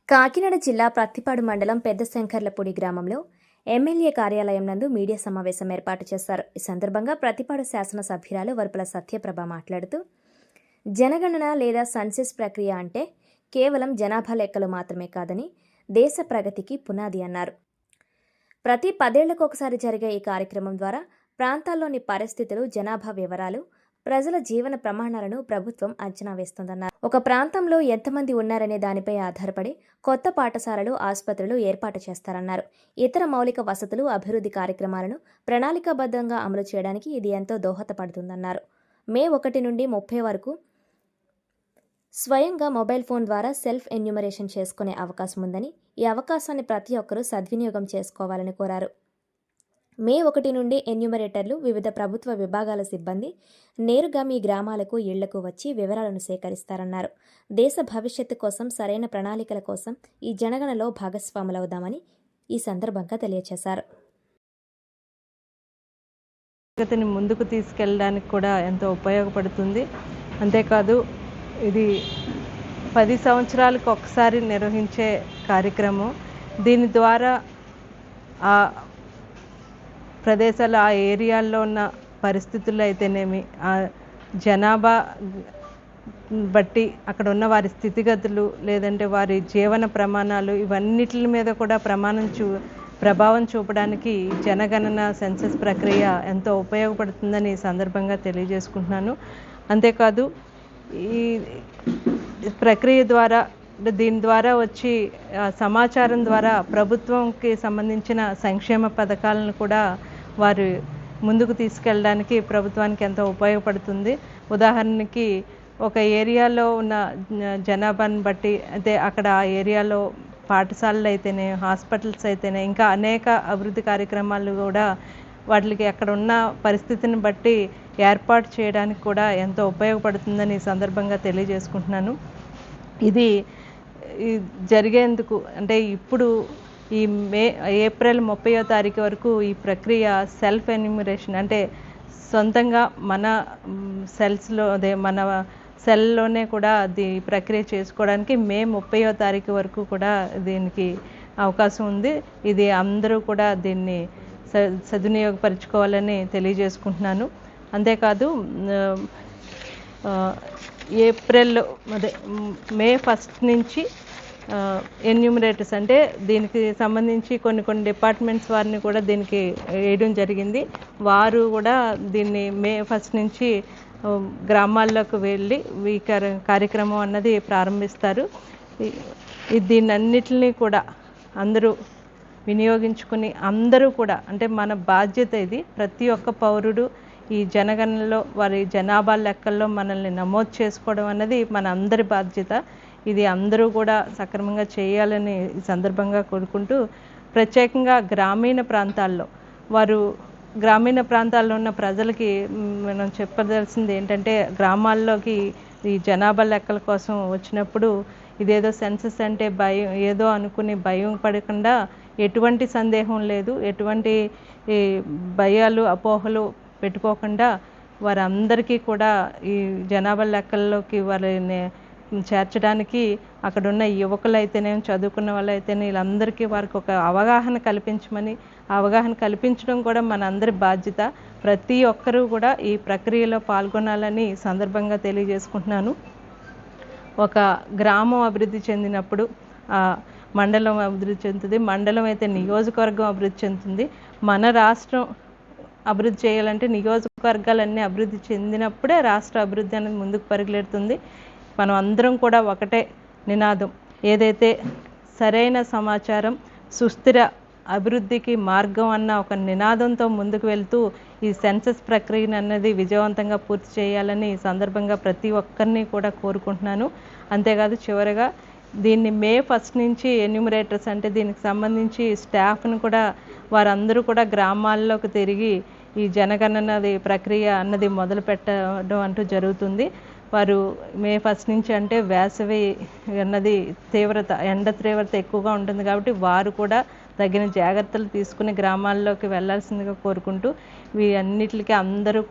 కాకినాడ జిల్లా ప్రత్తిపాడు మండలం పెద్ద శంకర్లపూడి గ్రామంలో ఎమ్మెల్యే కార్యాలయం నందు మీడియా సమావేశం ఏర్పాటు చేశారు. ఈ సందర్భంగా ప్రత్తిపాడు శాసనసభ్యురాలు వరపుల సత్యప్రభ మాట్లాడుతూ, జనగణన లేదా సెన్సస్ ప్రక్రియ అంటే కేవలం జనాభా లెక్కలు మాత్రమే కాదని దేశ ప్రగతికి పునాది అన్నారు. ప్రతి 10 ఏళ్లకు ఒకసారి జరిగే ఈ కార్యక్రమం ద్వారా ప్రాంతాల్లోని పరిస్థితులు, జనాభా వివరాలు, ప్రజల జీవన ప్రమాణాలను ప్రభుత్వం అంచనా వేస్తోందన్నారు. ఒక ప్రాంతంలో ఎంతమంది ఉన్నారనే దానిపై ఆధారపడి కొత్త పాఠశాలలు, ఆసుపత్రులు ఏర్పాటు చేస్తారన్నారు. ఇతర మౌలిక వసతులు, అభివృద్ధి కార్యక్రమాలను ప్రణాళికాబద్ధంగా అమలు చేయడానికి ఇది ఎంతో దోహదపడుతుందన్నారు. మే 1 నుండి 30 వరకు స్వయంగా మొబైల్ ఫోన్ ద్వారా సెల్ఫ్ ఎన్యూమరేషన్ చేసుకునే అవకాశం ఉందని, ఈ అవకాశాన్ని ప్రతి ఒక్కరూ సద్వినియోగం చేసుకోవాలని కోరారు. మే 1 నుండి ఎన్యూమరేటర్లు, వివిధ ప్రభుత్వ విభాగాల సిబ్బంది నేరుగా మీ గ్రామాలకు, ఇళ్లకు వచ్చి వివరాలను సేకరిస్తారన్నారు. దేశ భవిష్యత్తు కోసం సరైన ప్రణాళికల కోసం ఈ జనగణనలో భాగస్వాములవుదామని ఈ సందర్భంగా తెలియజేశారు. ప్రగతిని ముందుకు తీసుకెళ్ళడానికి కూడా ఎంతో ఉపయోగపడుతుంది. అంతేకాదు ఇది 10 సంవత్సరాలకు ఒకసారి నిర్వహించే కార్యక్రమం. దీని ద్వారా ఆ ప్రదేశాలు, ఆ ఏరియాల్లో ఉన్న పరిస్థితులు అయితేనేమి, ఆ జనాభా బట్టి అక్కడ ఉన్న వారి స్థితిగతులు, లేదంటే వారి జీవన ప్రమాణాలు, ఇవన్నిటి మీద కూడా ప్రభావం చూపడానికి జనగణన, సెన్సస్ ప్రక్రియ ఎంతో ఉపయోగపడుతుందని ఈ సందర్భంగా తెలియజేసుకుంటున్నాను. అంతేకాదు ఈ ప్రక్రియ ద్వారా, దీని ద్వారా వచ్చి సమాచారం ద్వారా ప్రభుత్వంకి సంబంధించిన సంక్షేమ పథకాలను కూడా వారు ముందుకు తీసుకెళ్ళడానికి ప్రభుత్వానికి ఎంతో ఉపయోగపడుతుంది. ఉదాహరణకి ఒక ఏరియాలో ఉన్న జనాభాను బట్టి, అయితే అక్కడ ఆ ఏరియాలో పాఠశాలలు అయితేనే, హాస్పిటల్స్ అయితేనే, ఇంకా అనేక అభివృద్ధి కార్యక్రమాలు కూడా వాటికి అక్కడ ఉన్న పరిస్థితిని బట్టి ఏర్పాటు చేయడానికి కూడా ఎంతో ఉపయోగపడుతుందని ఈ సందర్భంగా తెలియజేసుకుంటున్నాను. ఇది జరిగేందుకు అంటే ఇప్పుడు ఈ ఏప్రిల్ 30వ తారీఖు వరకు ఈ ప్రక్రియ సెల్ఫ్ ఎన్యూమరేషన్ అంటే సొంతంగా మన సెల్స్లో, అదే మన సెల్లోనే కూడా అది ప్రక్రియ చేసుకోవడానికి మే 30వ తారీఖు వరకు కూడా దీనికి అవకాశం ఉంది. ఇది అందరూ కూడా దీన్ని సద్వినియోగపరచుకోవాలని తెలియజేసుకుంటున్నాను. అంతేకాదు మే 1 నుంచి ఎన్యూమరేటర్స్ అంటే దీనికి సంబంధించి కొన్ని డిపార్ట్మెంట్స్ వారిని కూడా దీనికి వేయడం జరిగింది. వారు కూడా దీన్ని మే 1 నుంచి గ్రామాల్లోకి వెళ్ళి ఈ కార్యక్రమం అన్నది ప్రారంభిస్తారు. దీన్నన్నిటిని కూడా అందరూ వినియోగించుకుని, అందరూ కూడా అంటే మన బాధ్యత ఇది. ప్రతి ఒక్క పౌరుడు ఈ జనగణనలో, వారి జనాభా లెక్కల్లో మనల్ని నమోదు చేసుకోవడం అన్నది మన అందరి బాధ్యత. ఇది అందరూ కూడా సక్రమంగా చేయాలని ఈ సందర్భంగా కోరుకుంటూ, ప్రత్యేకంగా గ్రామీణ ప్రాంతాల్లో ఉన్న ప్రజలకి మనం చెప్పదలసింది ఏంటంటే, గ్రామాల్లోకి ఈ జనాభా లెక్కల కోసం వచ్చినప్పుడు ఇదేదో సెన్సస్ అంటే భయం, ఏదో అనుకుని భయం పడకుండా, ఎటువంటి సందేహం లేదు, ఎటువంటి భయాలు, అపోహలు పెట్టుకోకుండా వారందరికీ కూడా ఈ జనాభా లెక్కల్లోకి వారిని చేర్చడానికి అక్కడున్న యువకులు అయితేనేం, చదువుకున్న వాళ్ళు అయితేనే, వీళ్ళందరికీ వారికి ఒక అవగాహన కల్పించమని, అవగాహన కల్పించడం కూడా మన అందరి బాధ్యత. ప్రతి ఒక్కరూ కూడా ఈ ప్రక్రియలో పాల్గొనాలని సందర్భంగా తెలియజేసుకుంటున్నాను. ఒక గ్రామం అభివృద్ధి చెందినప్పుడు మండలం అభివృద్ధి చెందుతుంది, మండలం అయితే నియోజకవర్గం అభివృద్ధి చెందుతుంది. మన రాష్ట్రం అభివృద్ధి చేయాలంటే నియోజకవర్గాలన్నీ అభివృద్ధి చెందినప్పుడే రాష్ట్ర అభివృద్ధి అనేది ముందుకు పరుగులెడుతుంది. మనం అందరం కూడా ఒకటే నినాదం, ఏదైతే సరైన సమాచారం, సుస్థిర అభివృద్ధికి మార్గం అన్న ఒక నినాదంతో ముందుకు వెళ్తూ ఈ సెన్సస్ ప్రక్రియను అన్నది విజయవంతంగా పూర్తి చేయాలని ఈ సందర్భంగా ప్రతి ఒక్కరిని కూడా కోరుకుంటున్నాను. అంతేకాదు చివరగా దీన్ని మే 1 నుంచి ఎన్యూమరేటర్స్ అంటే దీనికి సంబంధించి స్టాఫ్ను కూడా వారందరూ కూడా గ్రామాల్లోకి తిరిగి ఈ జనగణనది ప్రక్రియ అన్నది మొదలు పెట్టడం అంటూ జరుగుతుంది. వారు మే 1 నుంచి అంటే వేసవి అన్నది ఎండ తీవ్రత ఎక్కువగా ఉంటుంది కాబట్టి వారు కూడా తగిన జాగ్రత్తలు తీసుకుని గ్రామాల్లోకి వెళ్లాల్సిందిగా కోరుకుంటూ, వీటన్నిటికీ అందరూ